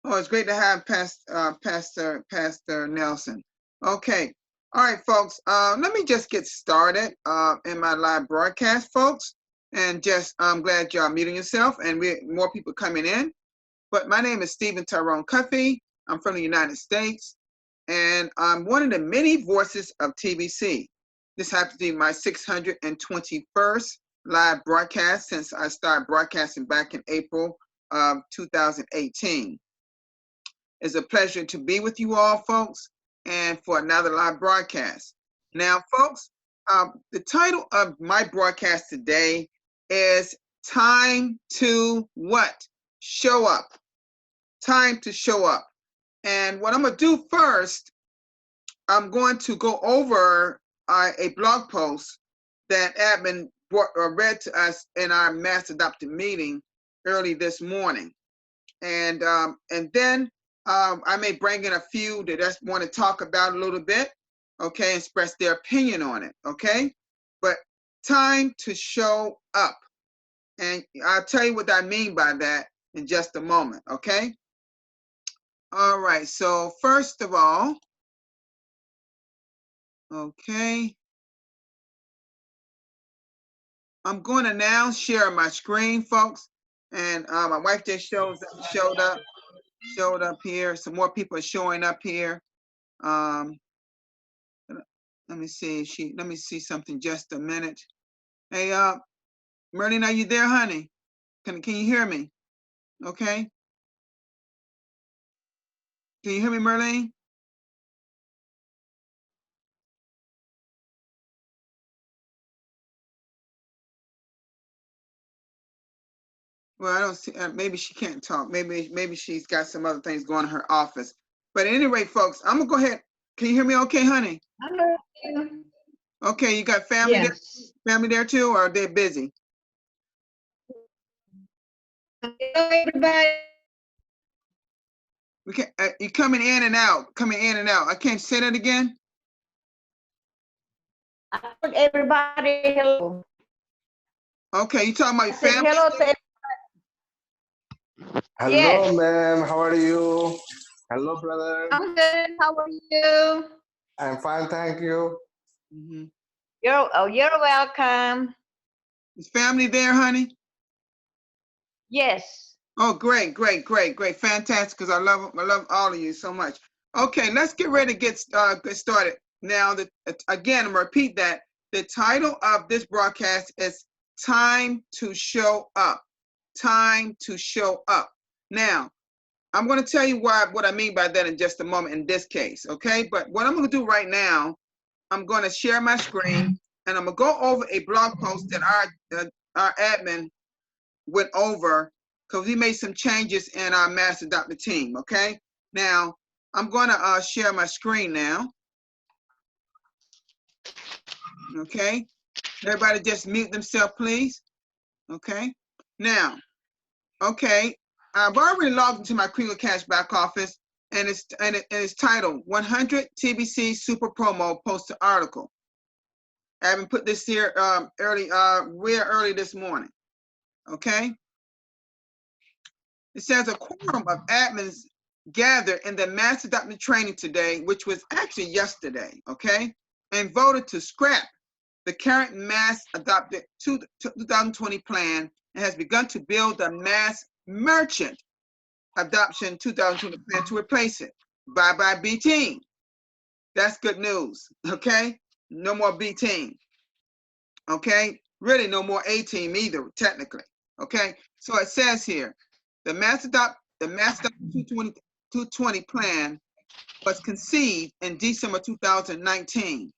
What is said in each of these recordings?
Oh, it's great to have Pastor Nelson. Okay. All right, folks. Let me just get started in my live broadcast, folks. And just I'm glad y'all muting yourself and more people coming in. But my name is Stephen Tyrone Cuffey. I'm from the United States. And I'm one of the many voices of TBC. This happens to be my 621st live broadcast since I started broadcasting back in April of 2018. It's a pleasure to be with you all, folks, and for another live broadcast. Now, folks, the title of my broadcast today is Time to what? Show up. Time to show up. And what I'm going to do first, I'm going to go over a blog post that admin read to us in our mass adopted meeting early this morning. And then I may bring in a few that just want to talk about a little bit, okay, express their opinion on it, okay? But time to show up. And I'll tell you what I mean by that in just a moment, okay? All right, so first of all, okay, I'm going to now share my screen, folks. And my wife just showed up here. Some more people are showing up here. Let me see. Let me see something. Just a minute. Hey, Merlin, are you there, honey? Can you hear me? Okay. Can you hear me, Merlin? Well, I don't see. Maybe she can't talk. Maybe she's got some other things going in her office. But at any rate, folks, I'm gonna go ahead. Can you hear me? Okay, honey. Hello. Okay, you got family there? Family there too, or are they busy? Hello, everybody. We can't. You're coming in and out. Coming in and out. I can't say that again. I told everybody hello. Okay, you talking about your family? Hello to everybody. Hello, yes. ma'am. How are you? Hello, brother. I'm good. How are you? I'm fine, thank you. Mm-hmm. You're welcome. Is family there, honey? Yes. Oh, great, fantastic! Because I love all of you so much. Okay, let's get ready to get started. Now, again, I'm gonna repeat that the title of this broadcast is "Time to Show Up." Time to show up. Now, I'm going to tell you what I mean by that in just a moment. In this case, okay. But what I'm going to do right now, I'm going to share my screen and I'm going to go over a blog post that our admin went over because we made some changes in our master adopted team. Okay. Now I'm going to share my screen now. Okay. Everybody just mute themselves, please. Okay. Now, okay. I've already logged into my Crealer Cash back office, and it's titled 100 TBC Super Promo Post Article. I haven't put this here real early this morning. Okay. It says a quorum of admins gathered in the mass adoption training today, which was actually yesterday, okay, and voted to scrap the current mass adopted 2020 plan and has begun to build the mass merchant adoption 2020 plan to replace it. Bye-bye B team. That's good news, okay? No more B team, okay? Really no more A team either, technically, okay? So it says here, the mass adopt 220 plan was conceived in December 2019.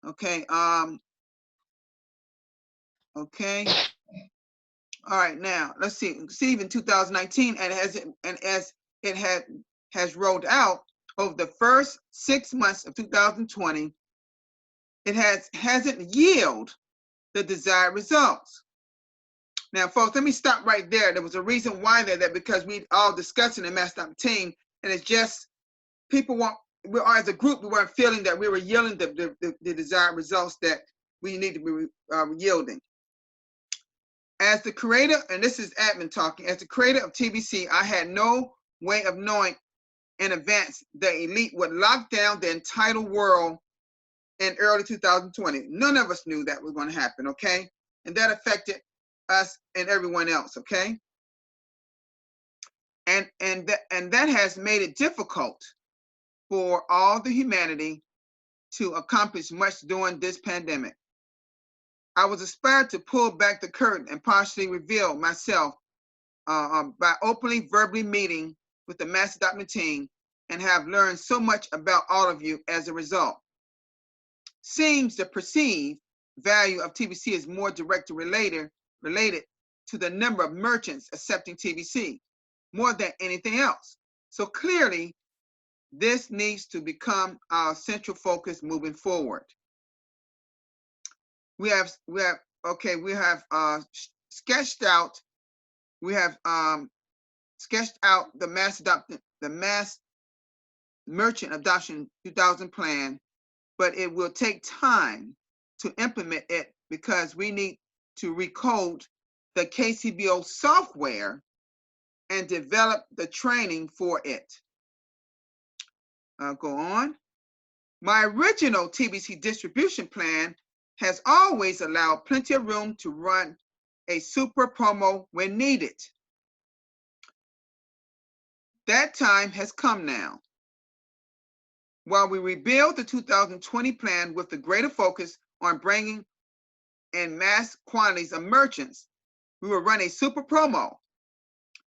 Okay, okay. All right, now let's see. Conceived in 2019, and as it has rolled out over the first 6 months of 2020, it hasn't yielded the desired results. Now, folks, let me stop right there. There was a reason why that because we all discussing the master adopted team, and it's just people as a group, we weren't feeling that we were yielding the desired results that we need to be yielding. As the creator, and this is admin talking, as the creator of TBC, I had no way of knowing in advance the elite would lock down the entire world in early 2020. None of us knew that was going to happen, okay? And that affected us and everyone else, okay? And that has made it difficult for all the humanity to accomplish much during this pandemic. I was inspired to pull back the curtain and partially reveal myself by openly verbally meeting with the mass adoption team and have learned so much about all of you as a result. Seems the perceived value of TBC is more directly related to the number of merchants accepting TBC more than anything else. So clearly, this needs to become our central focus moving forward. We have sketched out the mass merchant adoption 2000 plan, but it will take time to implement it because we need to recode the KCBO software and develop the training for it. Go on. My original TBC distribution plan has always allowed plenty of room to run a super promo when needed. That time has come now. While we rebuild the 2020 plan with a greater focus on bringing in mass quantities of merchants, we will run a super promo.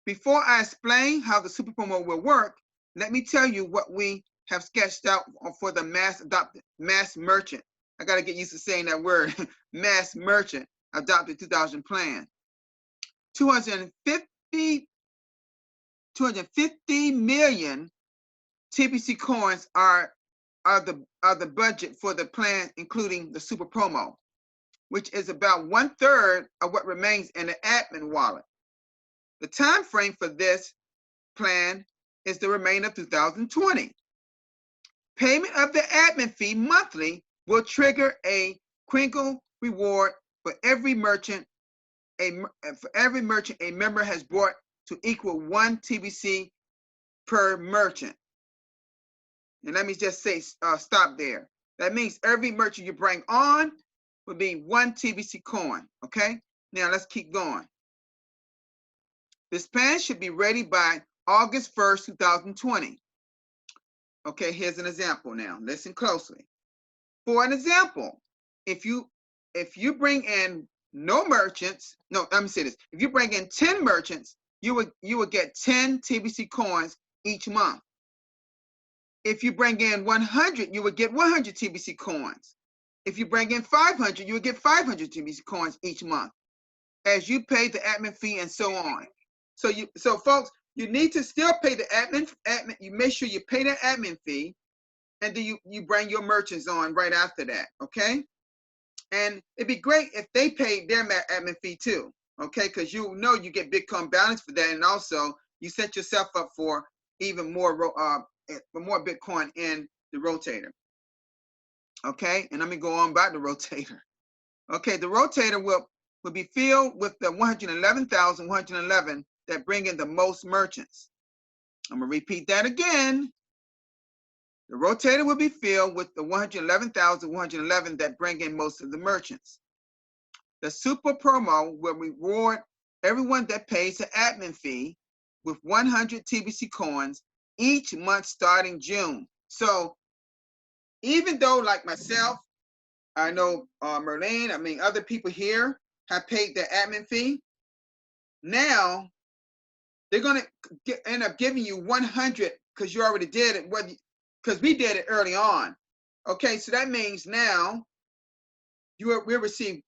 Before I explain how the super promo will work, let me tell you what we have sketched out for the mass merchant. I got to get used to saying that word, mass merchant adopted 2000 plan. 250 million TBC coins are the budget for the plan, including the super promo, which is about 1/3 of what remains in the admin wallet. The time frame for this plan is the remainder of 2020. Payment of the admin fee monthly will trigger a crinkle reward for every merchant a member has brought to equal 1 TBC per merchant. And let me just say, stop there. That means every merchant you bring on will be 1 TBC coin, okay? Now let's keep going. This plan should be ready by August 1st, 2020. Okay, here's an example now. Listen closely. For an example, if you bring in let me say this. If you bring in 10 merchants, you would get 10 TBC coins each month. If you bring in 100, you would get 100 TBC coins. If you bring in 500, you would get 500 TBC coins each month as you pay the admin fee and so on. So folks, you need to still pay the admin. You make sure you pay the admin fee, and then you bring your merchants on right after that, okay? And it'd be great if they paid their admin fee too, okay? Because you get Bitcoin balance for that, and also you set yourself up for even more Bitcoin in the rotator, okay? And let me go on about the rotator. Okay, the rotator will be filled with the 111,111 that bring in the most merchants. I'm gonna repeat that again. The rotator will be filled with the 111,111 that bring in most of the merchants. The super promo will reward everyone that pays the admin fee with 100 TBC coins each month starting June. So even though, like myself, I know Merlene, other people here have paid their admin fee, now they're going to end up giving you 100 because you already did it, because we did it early on. Okay, so that means now we're sitting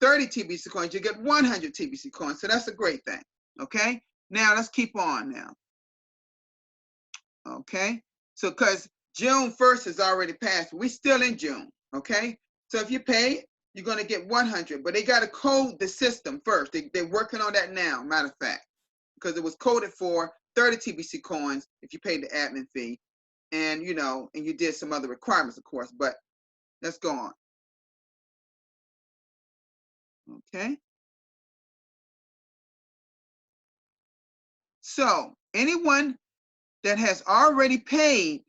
30 TBC coins, you get 100 TBC coins. So that's a great thing. Okay, now let's keep on now. Okay, so because June 1st is already passed, we're still in June. Okay, so if you pay, you're going to get 100, but they got to code the system first. They're working on that now, matter of fact, because it was coded for 30 TBC coins if you paid the admin fee, and and you did some other requirements, of course, but let's go on. Okay. So anyone that has already paid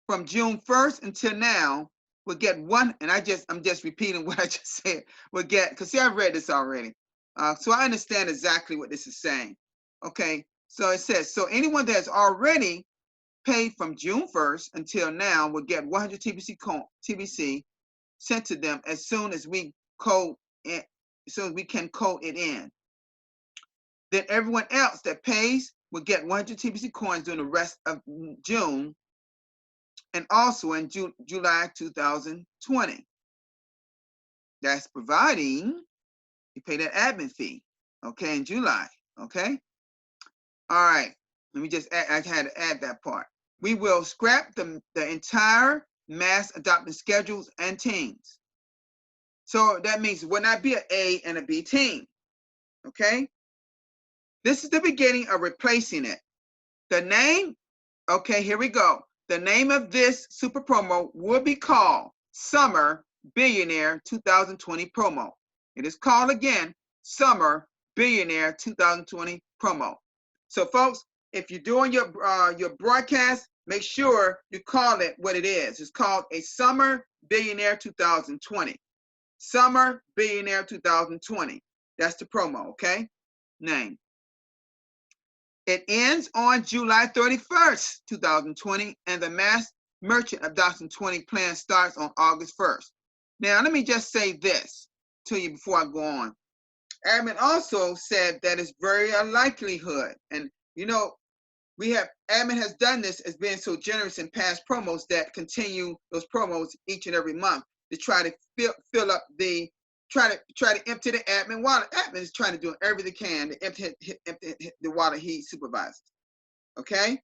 from June 1st until now will get one, and I'm just repeating what I just said, will get, because see, I've read this already. So I understand exactly what this is saying. Okay, so it says, so anyone that has already paid from June 1st until now will get 100 TBC sent to them as soon as we code it, so we can code it in. Then everyone else that pays will get 100 TBC coins during the rest of June and also in July 2020. That's providing you pay that admin fee, okay, in July, okay? All right, let me just add, I had to add that part. We will scrap the entire mass adopting schedules and teams. So that means it will not be an A and a B team, okay? This is the beginning of replacing it. The name, okay, here we go. The name of this super promo will be called Summer Billionaire 2020 Promo. It is called again, Summer Billionaire 2020 Promo. So folks, if you're doing your broadcast, make sure you call it what it is. It's called a Summer Billionaire 2020. Summer Billionaire 2020. That's the promo, okay? Name. It ends on July 31st, 2020, and the mass merchant adoption 20 plan starts on August 1st. Now, let me just say this to you before I go on. Admin also said that it's very a likelihood, and you know, admin has done this as being so generous in past promos that continue those promos each and every month to try to fill up the try to empty the admin wallet. Admin is trying to do everything they can to empty the wallet he supervises. Okay?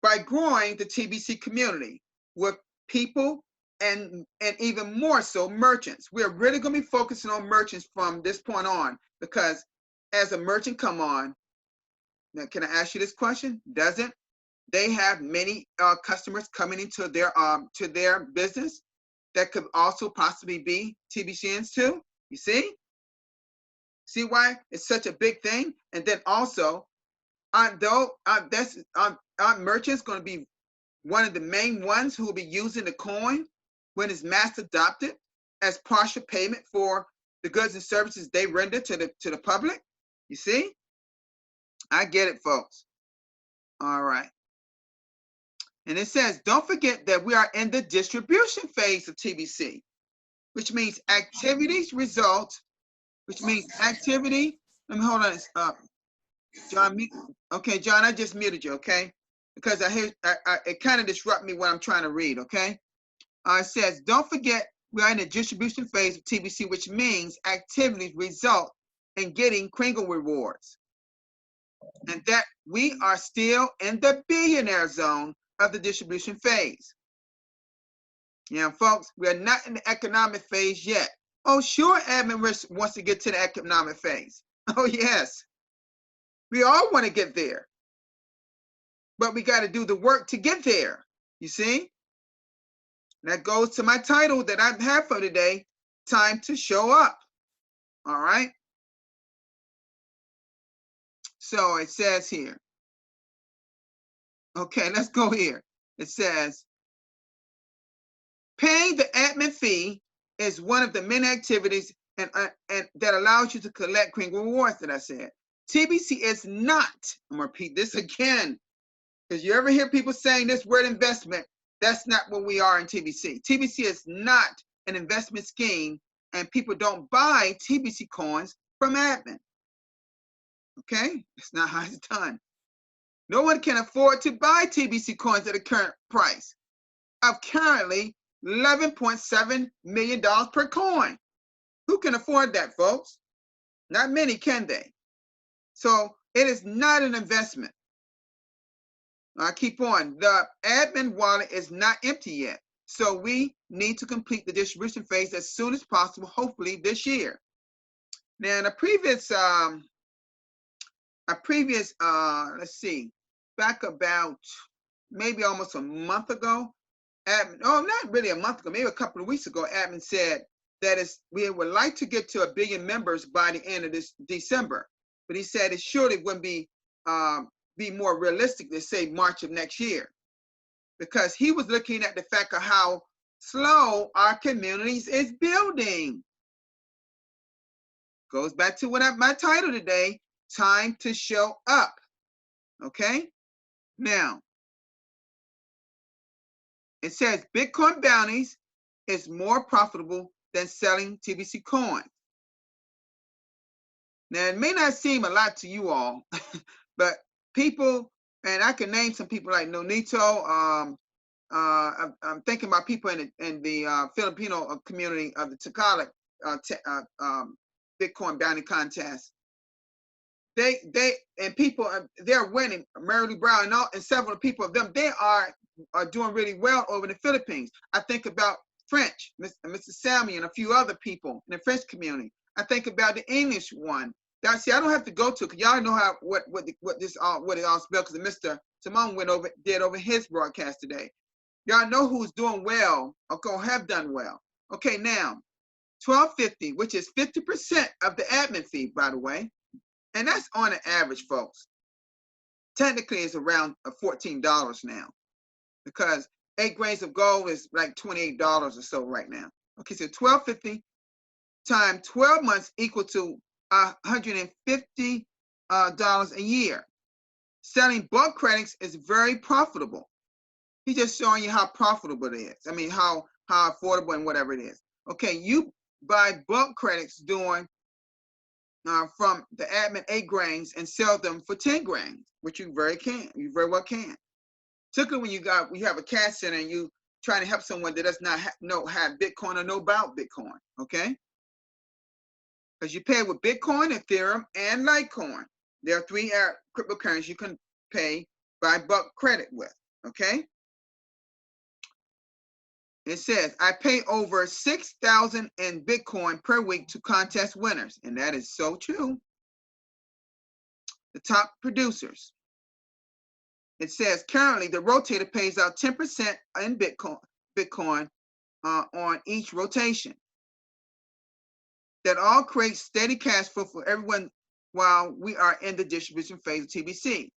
By growing the TBC community with people and even more so merchants. We're really going to be focusing on merchants from this point on, because as a merchant come on, now can I ask you this question? Doesn't they have many customers coming into their business that could also possibly be TBCNs too? You see? See why it's such a big thing? And then also, aren't merchants going to be one of the main ones who will be using the coin when it's mass adopted as partial payment for the goods and services they render to the public? You see? I get it, folks. All right. And it says, don't forget that we are in the distribution phase of TBC, which means activities result, which means activity. Let me hold on. John, okay, John, I just muted you, okay? Because it kind of disrupt me when I'm trying to read, okay? It says, don't forget we are in the distribution phase of TBC, which means activities result in getting Kringle rewards. And that we are still in the billionaire zone of the distribution phase. Yeah, folks, we are not in the economic phase yet. Oh, sure, admin wants to get to the economic phase. Oh, yes. We all want to get there. But we got to do the work to get there. You see? That goes to my title that I have for today, Time to Show Up. All right? So it says here. Okay, let's go here. It says, paying the admin fee is one of the many activities and that allows you to collect Kringle rewards that I said. TBC is not, I'm gonna repeat this again, because you ever hear people saying this word investment, that's not what we are in TBC. TBC is not an investment scheme, and people don't buy TBC coins from admin. Okay, that's not how it's done. No one can afford to buy TBC coins at a current price of currently $11.7 million per coin. Who can afford that, folks? Not many, can they? So it is not an investment. I keep on. The admin wallet is not empty yet. So we need to complete the distribution phase as soon as possible, hopefully this year. Now, in a previous, let's see, back about maybe almost a month ago, admin, oh, not really a month ago, maybe a couple of weeks ago, admin said that we would like to get to 1 billion members by the end of this December. But he said it surely wouldn't be be more realistic to say March of next year, because he was looking at the fact of how slow our communities is building. Goes back to my title today, time to show up. Okay? Now, it says Bitcoin bounties is more profitable than selling TBC coins. Now, it may not seem a lot to you all, but people, and I can name some people like Nonito. I'm thinking about people in the Filipino community of the Tagalog Bitcoin bounty contest. They and people, they're winning. Mary Brown and several people of them, they are doing really well over in the Philippines. I think about French, Mr. Sammy, and a few other people in the French community. I think about the English one. See, I don't have to go to, because y'all know how what it all spelled, because Mr. Simone did over his broadcast today. Y'all know who's doing well or have done well. Okay, now $12.50, which is 50% of the admin fee, by the way, and that's on an average, folks. Technically, it's around $14 now, because 8 grains of gold is like $28 or so right now. Okay, so $12.50 times 12 months equal to $150 a year. Selling bulk credits is very profitable. He's just showing you how profitable it is. I mean, how affordable and whatever it is. Okay, you buy bulk credits doing from the admin 8 grains and sell them for 10 grains, which you very well can. Particularly when you have a cash center and you trying to help someone that does not have Bitcoin or know about Bitcoin. Okay. Because you pay with Bitcoin, Ethereum, and Litecoin. There are 3 cryptocurrencies you can pay by bulk credit with. Okay. It says, I pay over $6,000 in Bitcoin per week to contest winners. And that is so true. The top producers. It says, currently, the rotator pays out 10% in Bitcoin on each rotation. That all creates steady cash flow for everyone while we are in the distribution phase of TBC.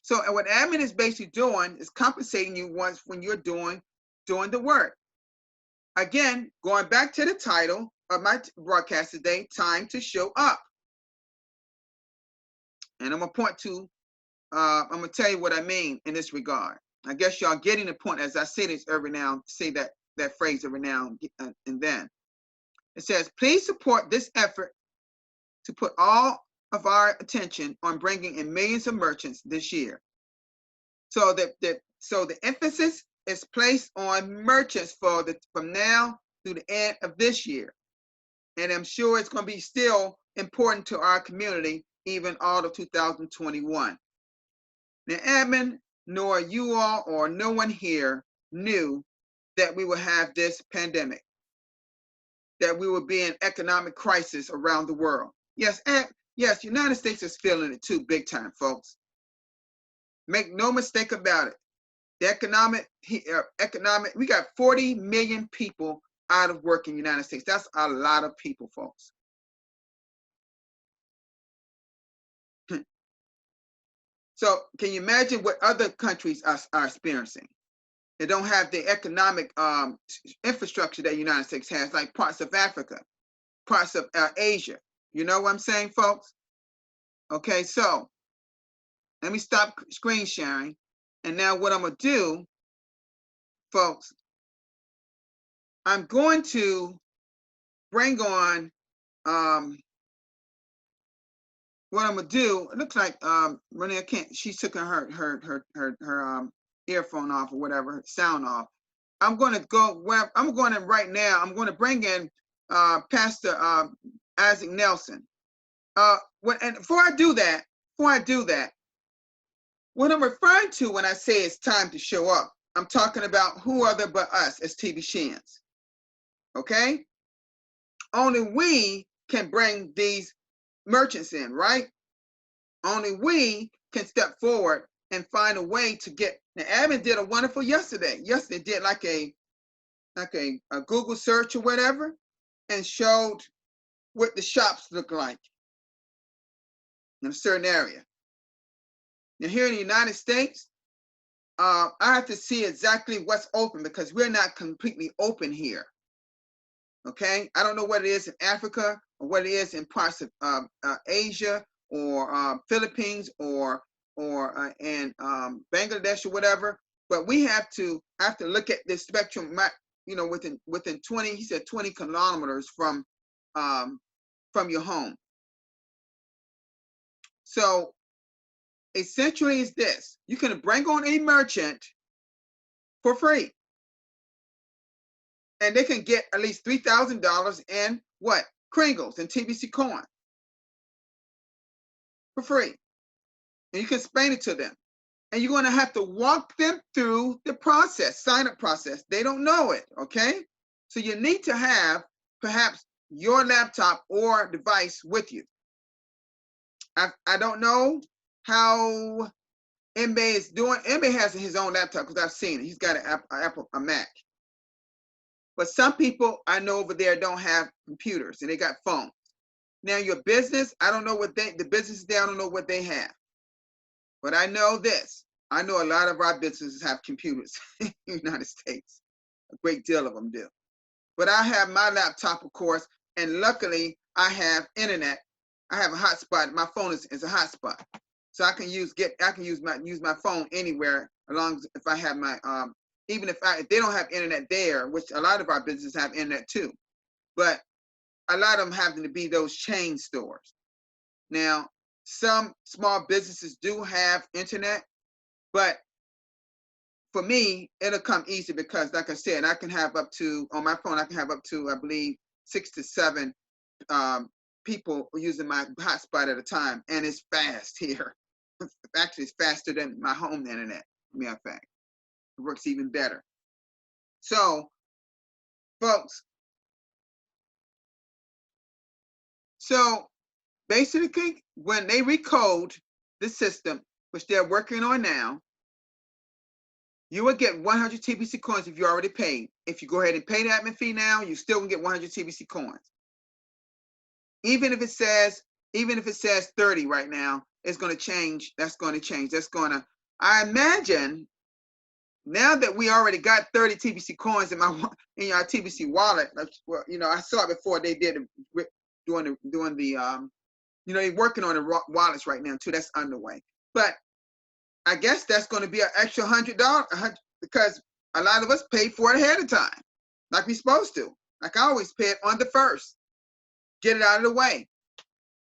So what admin is basically doing is compensating you once when you're doing the work. Again, going back to the title of my broadcast today, time to show up. And I'm going to point to, I'm going to tell you what I mean in this regard. I guess y'all getting the point as I say this every now, say that phrase every now and then. It says, please support this effort to put all of our attention on bringing in millions of merchants this year. So the emphasis is placed on merchants from now through the end of this year. And I'm sure it's going to be still important to our community, even all of 2021. Now, admin, nor you all or no one here knew that we would have this pandemic, that we would be in economic crisis around the world. Yes, United States is feeling it too, big time, folks. Make no mistake about it. The economic, we got 40 million people out of work in the United States. That's a lot of people, folks. So can you imagine what other countries are experiencing? They don't have the economic infrastructure that the United States has, like parts of Africa, parts of Asia. You know what I'm saying, folks? Okay, so let me stop screen sharing. And now what I'm going to do, folks, I'm going to bring on what I'm gonna do. It looks like Renee can't. She's taking her earphone off or whatever, sound off. I'm going to go where I'm going in right now. I'm going to bring in Pastor Isaac Nelson. And before I do that, what I'm referring to when I say it's time to show up, I'm talking about who other but us as TBCians. Okay? Only we can bring these merchants in, right? Only we can step forward and find a way to get. Now, admin did a wonderful yesterday. Yesterday did like a Google search or whatever, and showed what the shops look like in a certain area. Now here in the United States, I have to see exactly what's open because we're not completely open here. Okay, I don't know what it is in Africa or what it is in parts of Asia or Philippines or in Bangladesh or whatever. But we have to look at this spectrum. You know, within 20, he said 20 kilometers from your home. So essentially, is this: you can bring on a merchant for free, and they can get at least $3,000 in what? Kringles and TBC coin for free. And you can explain it to them. And you're going to have to walk them through the process, sign-up process. They don't know it, okay? So you need to have perhaps your laptop or device with you. I don't know how Mbe is doing. Mbe has his own laptop because I've seen it. He's got a Mac. But some people I know over there don't have computers and they got phones. Now your business, I don't know what the business there, I don't know what they have. But I know this. I know a lot of our businesses have computers in the United States. A great deal of them do. But I have my laptop, of course, and luckily I have internet. I have a hotspot. My phone is a hotspot. So I can use my phone anywhere, as long as if I have my even if they don't have internet there, which a lot of our businesses have internet too. But a lot of them happen to be those chain stores. Now, some small businesses do have internet, but for me, it'll come easy because, like I said, I can have up to, on my phone, I can have up to, I believe, 6 to 7 people using my hotspot at a time, and it's fast here. Actually, it's faster than my home internet, matter of fact. It works even better. So, folks, so basically, when they recode the system, which they're working on now, you will get 100 TBC coins if you already paid. If you go ahead and pay the admin fee now, you still can get 100 TBC coins. Even if it says 30 right now, it's going to change. That's going to change. I imagine now that we already got 30 TBC coins in our TBC wallet. Well, you know, I saw it before they did doing the they're working on the wallets right now too. That's underway. But I guess that's going to be an extra $100 because a lot of us paid for it ahead of time, like we're supposed to. Like I always pay it on the first, get it out of the way.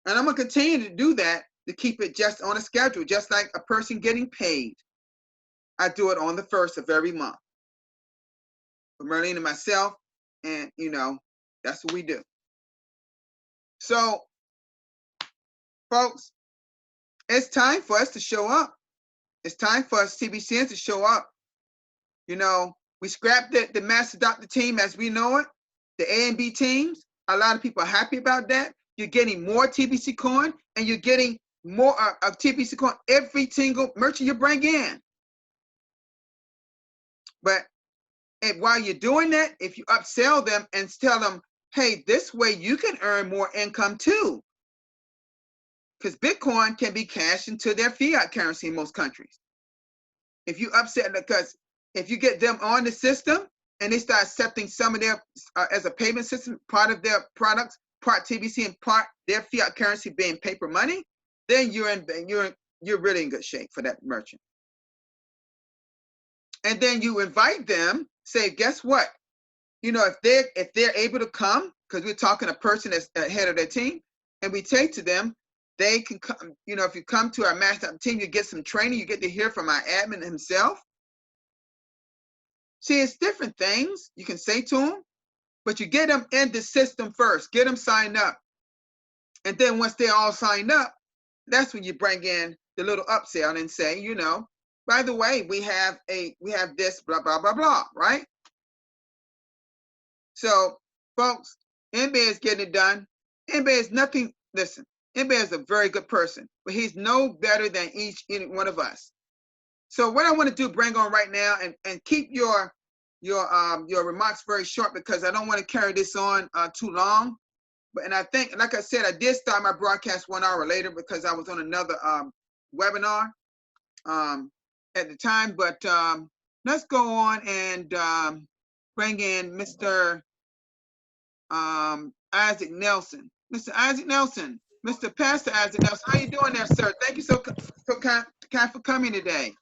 And I'm going to continue to do that to keep it just on a schedule, just like a person getting paid. I do it on the first of every month. For Marlene and myself, and that's what we do. So, folks, it's time for us to show up. It's time for us TBCNs to show up. You know, we scrapped the Master Doctor team as we know it, the A and B teams. A lot of people are happy about that. You're getting more TBC coin, and you're getting more of TBC coin every single merchant you bring in. But while you're doing that, if you upsell them and tell them, hey, this way you can earn more income too. Because Bitcoin can be cashed into their fiat currency in most countries. If you upsell, because if you get them on the system and they start accepting some of their as a payment system, part of their products, part TBC and part their fiat currency being paper money, then you're really in good shape for that merchant. And then you invite them, say, guess what? You know, if they're able to come, because we're talking a person that's ahead of their team, and we take to them, they can come. You know, if you come to our master team, you get some training, you get to hear from our admin himself. See, it's different things you can say to them, but you get them in the system first, get them signed up. And then once they're all signed up, that's when you bring in the little upsell and say, you know, by the way, we have this, blah, blah, blah, blah, right? So, folks, Mbe is getting it done. Mbe is nothing, listen, Mbe is a very good person, but he's no better than any one of us. So what I want to do, bring on right now, and keep your remarks very short because I don't want to carry this on too long. And I think, like I said, I did start my broadcast 1 hour later because I was on another webinar. at the time, but let's go on and bring in Mr. Isaac Nelson. Mr. Isaac Nelson, Mr. Pastor Isaac Nelson, how you doing there, sir? Thank you so kind for coming today.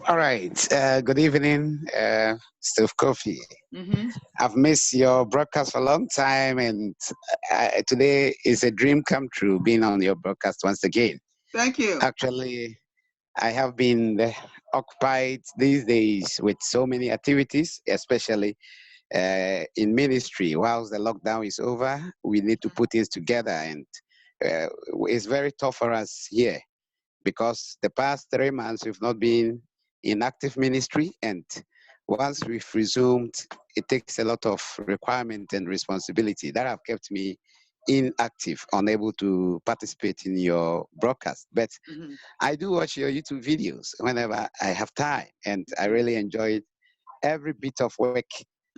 All right. Good evening, Steve Kofi. Mm-hmm. I've missed your broadcast for a long time, and today is a dream come true being on your broadcast once again. Thank you. Actually, I have been occupied these days with so many activities, especially in ministry. Whilst the lockdown is over, we need to put things together, and it's very tough for us here because the past 3 months we've not been in active ministry, and once we've resumed, it takes a lot of requirement and responsibility that have kept me inactive, unable to participate in your broadcast. But Mm-hmm. I do watch your YouTube videos whenever I have time, and I really enjoyed every bit of work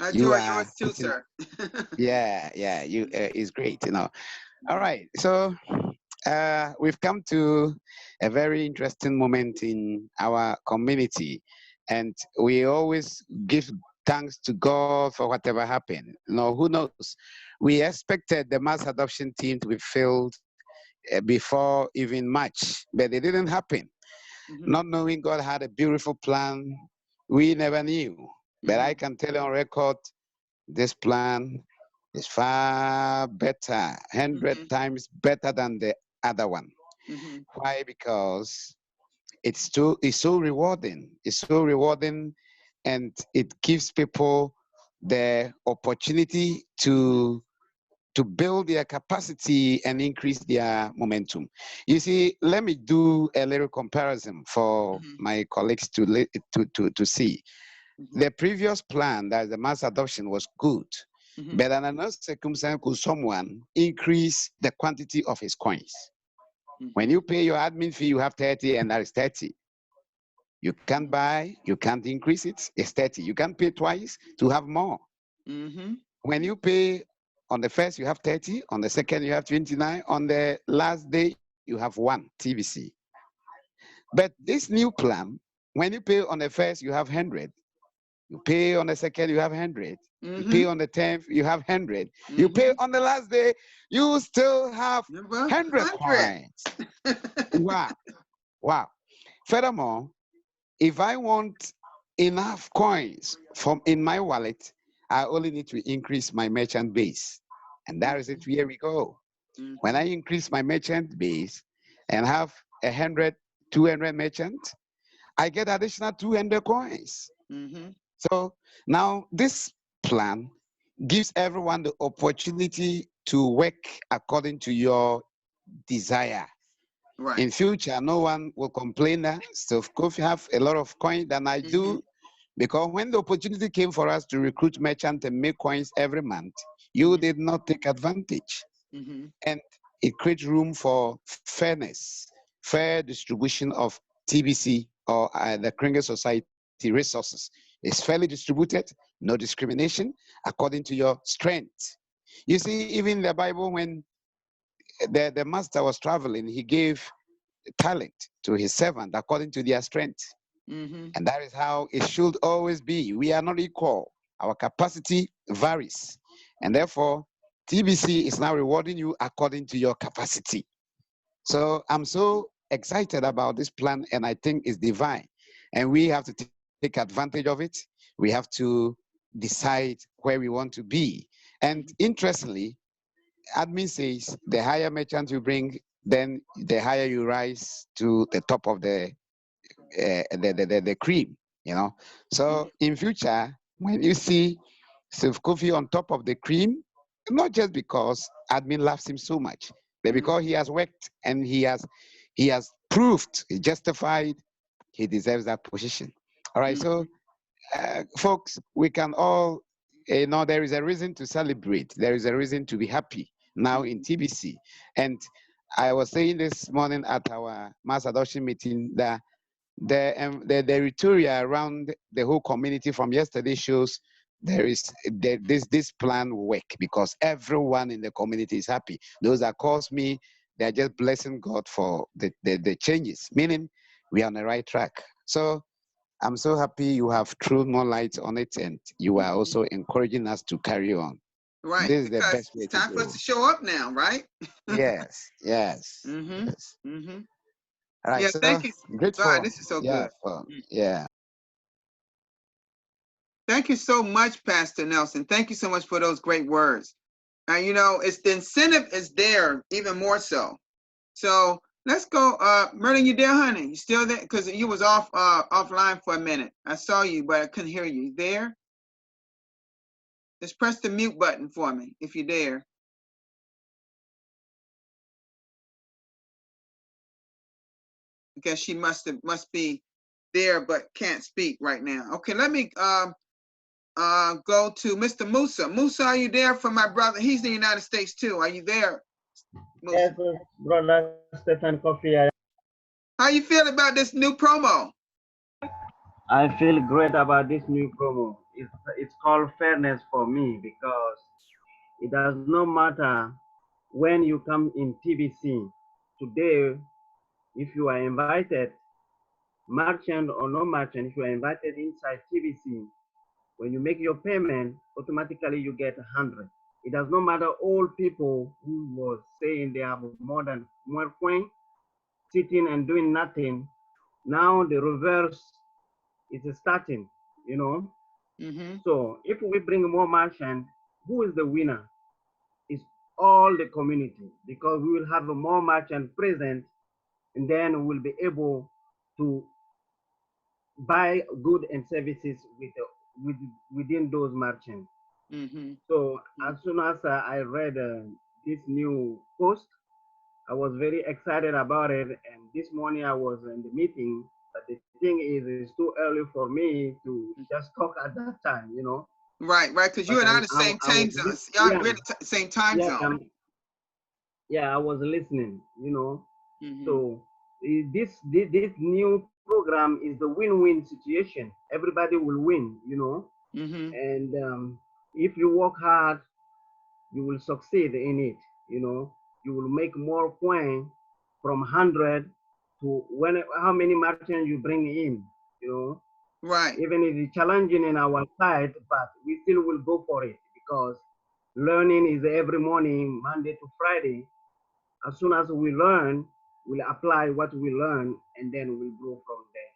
I you enjoy are yours too, putting. sir. Yeah, you it's great. All right, so we've come to a very interesting moment in our community, and we always give thanks to God for whatever happened. Who knows? We expected the mass adoption team to be filled before even March, but it didn't happen. Mm-hmm. Not knowing God had a beautiful plan, we never knew. But I can tell you on record, this plan is far better, 100 Mm-hmm. times better than the other one. Mm-hmm. Why? Because it's so rewarding. It's so rewarding, and it gives people the opportunity to build their capacity and increase their momentum. You see, let me do a little comparison for Mm-hmm. my colleagues to see. Mm-hmm. The previous plan, that is the mass adoption, was good. Mm-hmm. But under no circumstance could someone increase the quantity of his coins. When you pay your admin fee, you have 30, and that is 30. You can't buy, you can't increase it, it's 30. You can't pay twice to have more. Mm-hmm. When you pay on the first, you have 30, on the second, you have 29, on the last day, you have 1 TBC. But this new plan, when you pay on the first, you have 100. You pay on the second, you have 100. You Mm-hmm. pay on the 10th, you have 100. You Mm-hmm. pay on the last day, you still have Number 100 100. coins. Wow. Wow. Furthermore, if I want enough coins from in my wallet, I only need to increase my merchant base. And that is it. Here we go. When I increase my merchant base and have 100, 200 merchants, I get additional 200 coins. Mm-hmm. So now this plan gives everyone the opportunity to work according to your desire. Right. In future, no one will complain that, so of course you have a lot of coins than I do, because when the opportunity came for us to recruit merchants and make coins every month, you did not take advantage. Mm-hmm. And it creates room for fairness, fair distribution of TBC or the Kringle Society resources. It's fairly distributed, no discrimination, according to your strength. You see, even in the Bible, when the master was traveling, he gave talent to his servant according to their strength. Mm-hmm. And that is how it should always be. We are not equal. Our capacity varies. And therefore, TBC is now rewarding you according to your capacity. So I'm so excited about this plan, and I think it's divine. And we have to take advantage of it. We have to decide where we want to be. And interestingly, admin says the higher merchant you bring, then the higher you rise to the top of the cream, you know. So in future, when you see Steve Kofi on top of the cream, not just because admin loves him so much, but because he has worked and he has proved, he justified, he deserves that position. All right, so folks, we can all, there is a reason to celebrate. There is a reason to be happy now in TBC. And I was saying this morning at our mass adoption meeting that the rhetoric around the whole community from yesterday shows this plan will work because everyone in the community is happy. Those that calls me, they're just blessing God for the changes. Meaning, we are on the right track. So I'm so happy you have thrown more light on it, and you are also encouraging us to carry on. Right, This is the because best way it's to time for us go. to show up now, right? Yes, yes, Mm-hmm. yes. Mm-hmm. All right, Yeah, so thank you. God, grateful. this is so Yeah, good. for, Mm. yeah. Thank you so much, Pastor Nelson. Thank you so much for those great words. You know, it's the incentive is there even more so. So let's go. Merlin, you there, honey? You still there? Because you was offline for a minute. I saw you, but I couldn't hear you. You there? Just press the mute button for me if you're there. I guess she must be there, but can't speak right now. Okay, let me go to Mr. Musa. Musa, are you there for my brother? He's in the United States too. Are you there, Musa? Yes, brother Stephen Coffee. How you feel about this new promo? I feel great about this new promo. It's called fairness for me because it does not matter when you come in TBC. Today, if you are invited, merchant or no merchant, if you are invited inside TBC, when you make your payment, automatically you get 100. It does not matter all people who was saying they have more coin sitting and doing nothing. Now the reverse is starting, you know. Mm-hmm. So if we bring more merchant, who is the winner? It's all the community because we will have a more merchant present, and then we'll be able to buy goods and services within those merchants. Mm-hmm. So as soon as I read this new post, I was very excited about it. And this morning I was in the meeting, but the thing is, it's too early for me to just talk at that time, you know. Right, right, because you But and I are the same I was, time zone. yeah, We're in the same time yeah, zone. yeah, I was listening, you know. Mm-hmm. So this new program is the win-win situation. Everybody will win, you know. Mm-hmm. And if you work hard, you will succeed in it. You know, you will make more coin from 100 to how many merchants you bring in. You know, Right. even if it's challenging in our side, but we still will go for it because learning is every morning, Monday to Friday. As soon as we learn, we'll apply what we learn, and then we'll grow from there.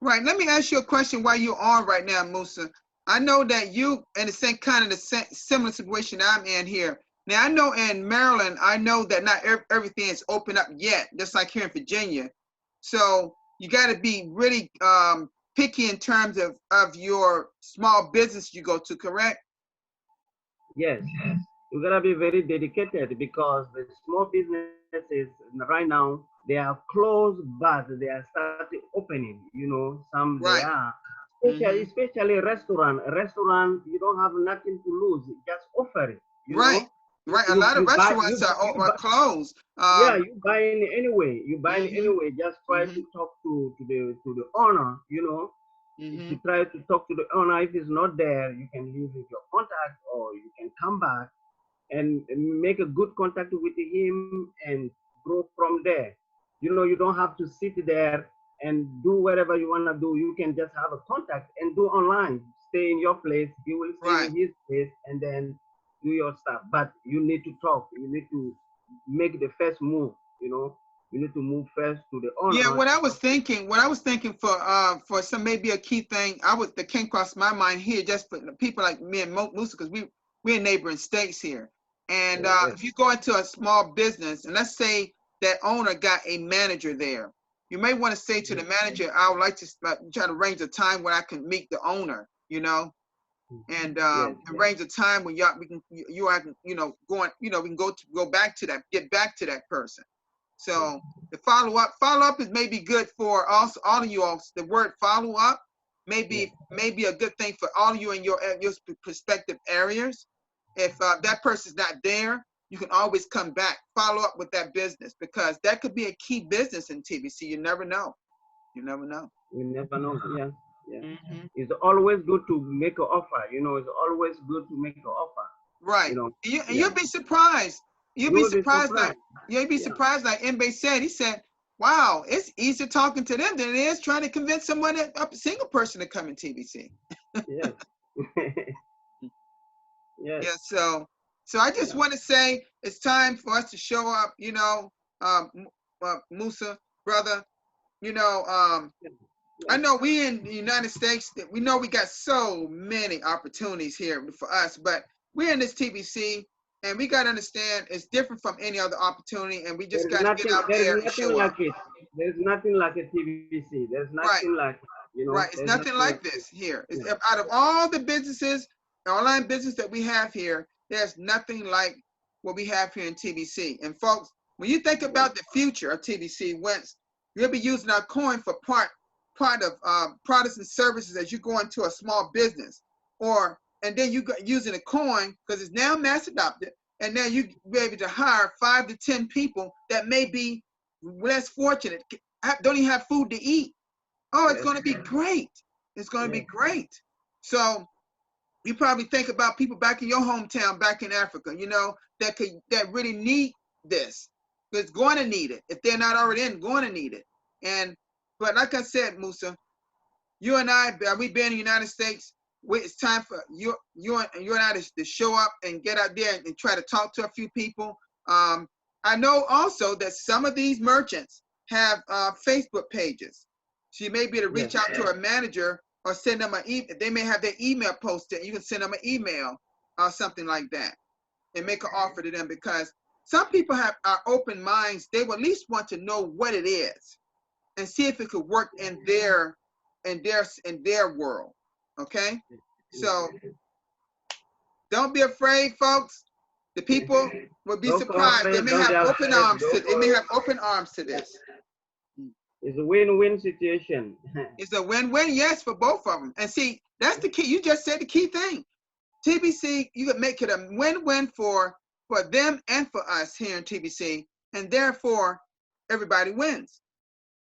Right. Let me ask you a question while you're on right now, Musa. I know that you in the same kind of the similar situation I'm in here. Now I know in Maryland, I know that not everything is open up yet, just like here in Virginia. So you got to be really picky in terms of your small business you go to, correct? Yes, you gotta be very dedicated because the small businesses right now they are closed, but they are starting opening. You know, some they Right. are, Mm-hmm. especially restaurant. A restaurant, you don't have nothing to lose. Just offer it. You Right. know, Right. A lot of you buy restaurants are closed. yeah, you buy in anyway. You buy in Mm-hmm. anyway. Just try Mm-hmm. to talk to the owner. You know, Mm-hmm. to try to talk to the owner. If it's not there, you can leave your contact or you can come back and make a good contact with him and grow from there. You know, you don't have to sit there and do whatever you want to do. You can just have a contact and do online. Stay in your place, he will stay Right. in his place, and then do your stuff. But you need to talk. You need to make the first move. You know, you need to move first to the Yeah, owner to talk to. what I was thinking for some maybe a key thing that came across my mind here just for people like me and Musa because we're in neighboring states here, and Yes, if you go into a small business and let's say that owner got a manager there, you may want to say to the yes, manager, I would like to try to arrange a time when I can meet the owner, you know, and yes, arrange a time when you are going we can go back to that get back to that person. yes, So the follow up is maybe good for us, all of you all. The word follow up yes, maybe a good thing for all of you in your prospective areas. If that person's not there, you can always come back, follow up with that business because that could be a key business in TBC. You never know. You never know. we never know. Yeah, yeah. Hmm. It's always good to make an offer. You know, it's always good to make an offer. Right. You know, And yeah. you'll be surprised. You'll You be will be surprised like surprised. you'll be Yeah, surprised like MB said. He said wow, it's easier talking to them than it is trying to convince someone, a single person, to come in TBC. Yes. Yes. Yeah, so I just want to say it's time for us to show up, Musa, brother, you know, I know we in the United States, we know we got so many opportunities here for us, but we're in this TBC and we got to understand it's different from any other opportunity, and we just got to get out There is there and nothing show up. like it. There is nothing like a TBC. There's Right. nothing like, Right. It's there's nothing nothing like like it. this here. It's Yeah. out of all the businesses, online business that we have here, there's nothing like what we have here in TBC. And folks, when you think about the future of TBC, once you'll be using our coin for part of products and services as you go into a small business, and then you go using a coin because it's now mass adopted, and now you be able to hire 5 to 10 people that may be less fortunate, don't even have food to eat. Oh, it's Yes. going to be great. It's going to be Yes. great. So you probably think about people back in your hometown, back in Africa, that really need this. It's going to need it. If they're not already in, going to need it. But like I said, Musa, you and I, we been in the United States. It's time for you and I to show up and get out there and try to talk to a few people. I know also that some of these merchants have Facebook pages. So you may be able to reach Yes. out to a manager or send them an email. They may have their email posted. You can send them an email or something like that and make an offer to them, because some people are open minds. They will at least want to know what it is and see if it could work in their world. Okay, so don't be afraid, folks. The people will be Don't surprised. They cooperate. may Don't have be open afraid. arms Go to. They for may it. have open arms to this. It's a win-win situation. It's a win-win, yes, for both of them. And see, that's the key. You just said the key thing. TBC, you could make it a win-win for them and for us here in TBC, and therefore everybody wins.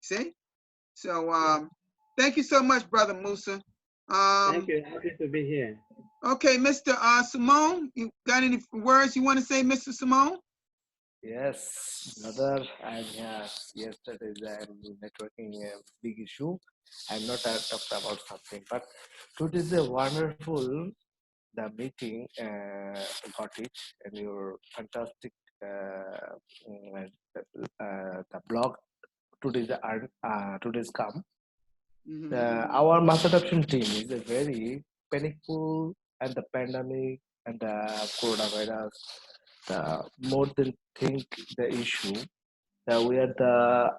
See? So thank you so much, Brother Musa. Thank you. Happy to be here. Okay, Mr. Simone, you got any words you want to say, Mr. Simone? Yes, brother, I'm here. Yesterday, I'm networking a big issue. I'm not talked about something, but today is a wonderful the meeting got it, and your fantastic the blog today's come. Our mass adoption team is a very panicful, and the pandemic and the coronavirus. The more than think the issue, we are the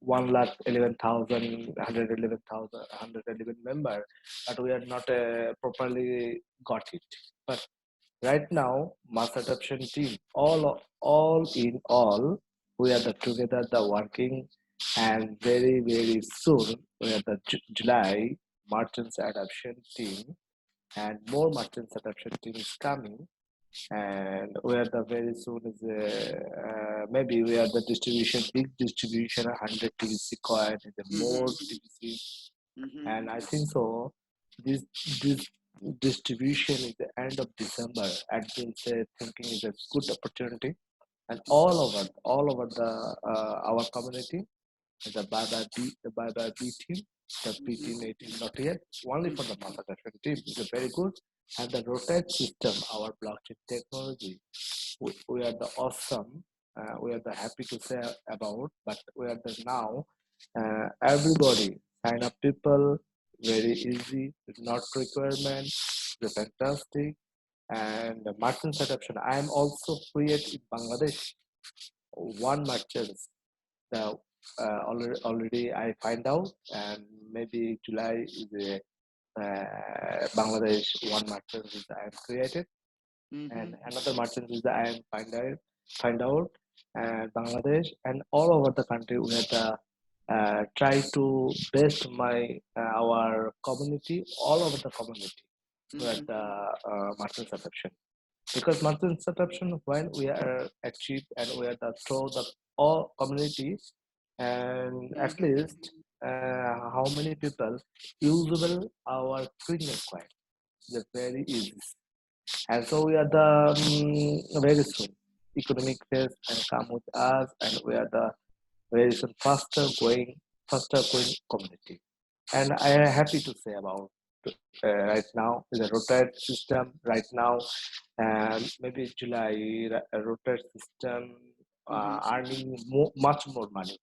1,11,111 member, but we are not properly got it. But right now, mass adoption team, all in all, we are the together the working, and very soon we are the July merchants adoption team, and more merchants adoption team is coming, and we are the very soon is maybe we are the distribution, big distribution, 100 TBC coin, and the more TBC, and I think so. This distribution is the end of December. Admin said thinking is a good opportunity, and all over the our community, the bye bye B team, the B team 18 not yet, only for the master team is a very good, and the rotate system, our blockchain technology, we are the awesome. We are the happy to say about, but we are the now everybody sign up people very easy, not requirement, the fantastic, and the merchant adoption. I am also create in Bangladesh one merchant. The already I find out, and maybe July is a Bangladesh one merchant is I am created, and another merchant is I am find out, and Bangladesh and all over the country we have the try to best my our community all over the community with the merchant adoption, because merchant adoption when we are achieved and we are the through the all communities, and at least how many people usable our criminal coin is very easy, and so we are the very soon economic phase and come with us, and we are the where it's a faster growing community. And I am happy to say about right now the rotate system right now, and maybe July rotate system earning much more money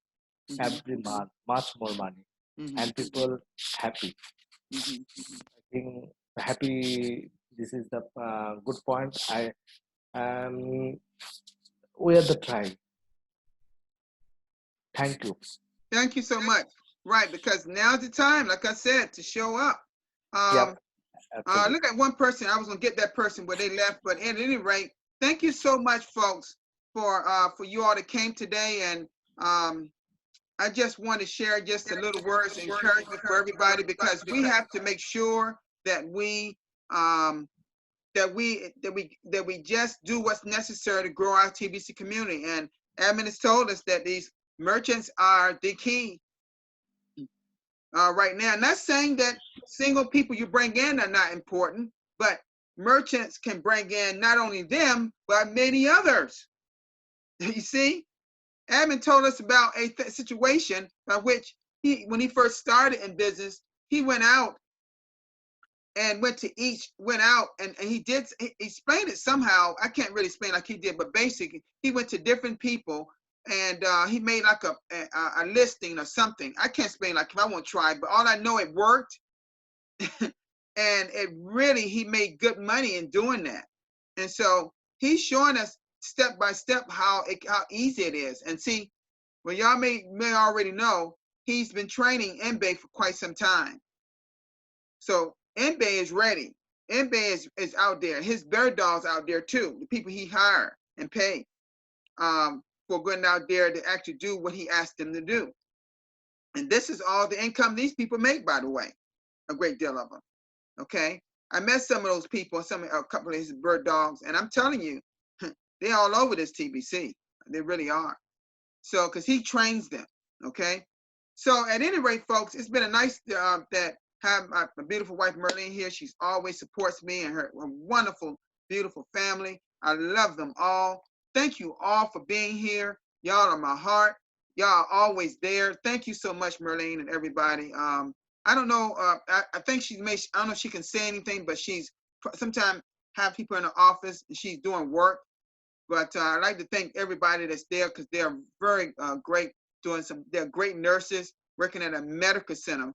every month, much more money, and people happy. I think happy. This is the good point. Um, we are the tribe. Thank you. Thank you so much. Right, because now's the time, like I said, to show up. Yep. Absolutely. Look at one person. I was gonna get that person, but they left. But at any rate, thank you so much, folks, for you all that came today. And I just want to share just a little words of encouragement for everybody, because we have to make sure that we just do what's necessary to grow our TBC community. And admin has told us that these merchants are the key right now. Not saying that single people you bring in are not important, but merchants can bring in not only them, but many others. You see, admin told us about a situation by which when he first started in business, he went out and he explained it somehow. I can't really explain like he did, but basically he went to different people and he made like a listing or something. I can't explain like if I won't try, but all I know it worked. And he made good money in doing that. And so he's showing us step by step how easy it is. And see, well, y'all may already know, he's been training MBay for quite some time. So MBay is ready. MBay is out there. His bird dogs out there too. The people he hired and paid for going out there to actually do what he asked them to do. And this is all the income these people make, by the way, a great deal of them. Okay, I met some of those people, a couple of his bird dogs, and I'm telling you, they're all over this TBC. They really are. So, because he trains them. Okay, so at any rate, folks, it's been a nice that have my beautiful wife Merlene here. She's always supports me and her wonderful, beautiful family. I love them all. Thank you all for being here. Y'all are my heart. Y'all are always there. Thank you so much, Merlene and everybody. I don't know. I think I don't know if she can say anything, but she's sometimes have people in the office and she's doing work. But I'd like to thank everybody that's there, because they're very great they're great nurses working at a medical center.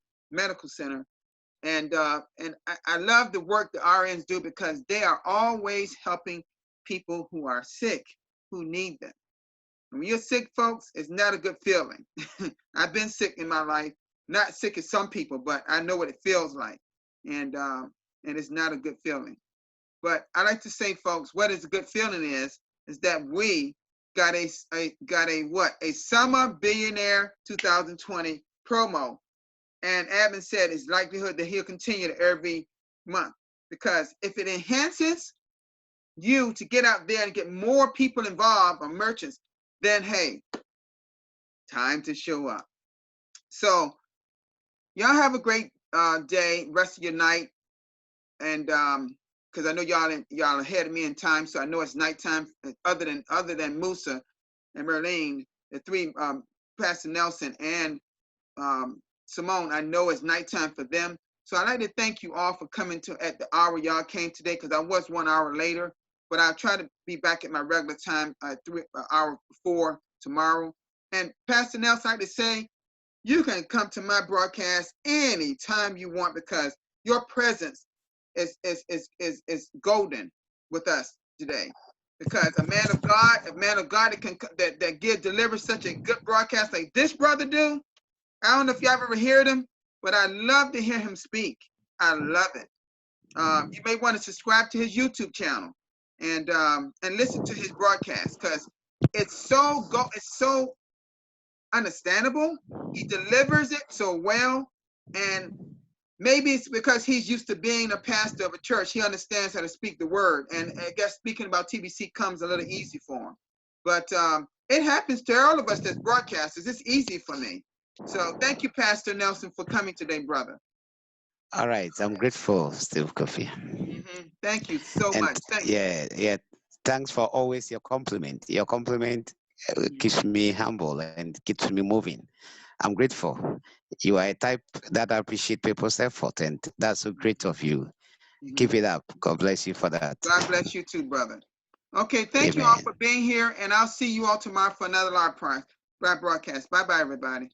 And I love the work the RNs do, because they are always helping people who are sick, who need them. And when you're sick, folks, it's not a good feeling. I've been sick in my life. Not sick as some people, but I know what it feels like, and it's not a good feeling. But I like to say, folks, what is a good feeling is that we got a Summer Billionaire 2020 promo, and admin said it's likelihood that he'll continue to every month, because if it enhances you to get out there and get more people involved or merchants, then hey, time to show up. So y'all have a great day, rest of your night, and because I know y'all ahead of me in time, so I know it's nighttime. Other than Musa and Merlene, the three, Pastor Nelson and Simone, I know it's nighttime for them. So I'd like to thank you all for coming at the hour y'all came today, because I was 1 hour later, but I'll try to be back at my regular time, 3 hour before tomorrow. And Pastor Nelson, I'd like to say, you can come to my broadcast anytime you want, because your presence is golden with us today. Because a man of God that delivers such a good broadcast like this brother do. I don't know if y'all ever heard him, but I love to hear him speak. I love it. You may want to subscribe to his YouTube channel and listen to his broadcast, because it's so understandable. He delivers it so well, and maybe it's because he's used to being a pastor of a church. He understands how to speak the word, and I guess speaking about TBC comes a little easy for him. But it happens to all of us as broadcasters. It's easy for me. So thank you, Pastor Nelson, for coming today, brother. All right, I'm grateful, Steve Coffee. Thank you so much. Yeah. Thanks for always your compliment. Your compliment keeps me humble and keeps me moving. I'm grateful. You are a type that appreciate people's effort, and that's so great of you. Mhm. Keep it up. God bless you for that. God bless you too, brother. Okay, thank you all Amen. for being here, and I'll see you all tomorrow for another live broadcast. Bye-bye, everybody.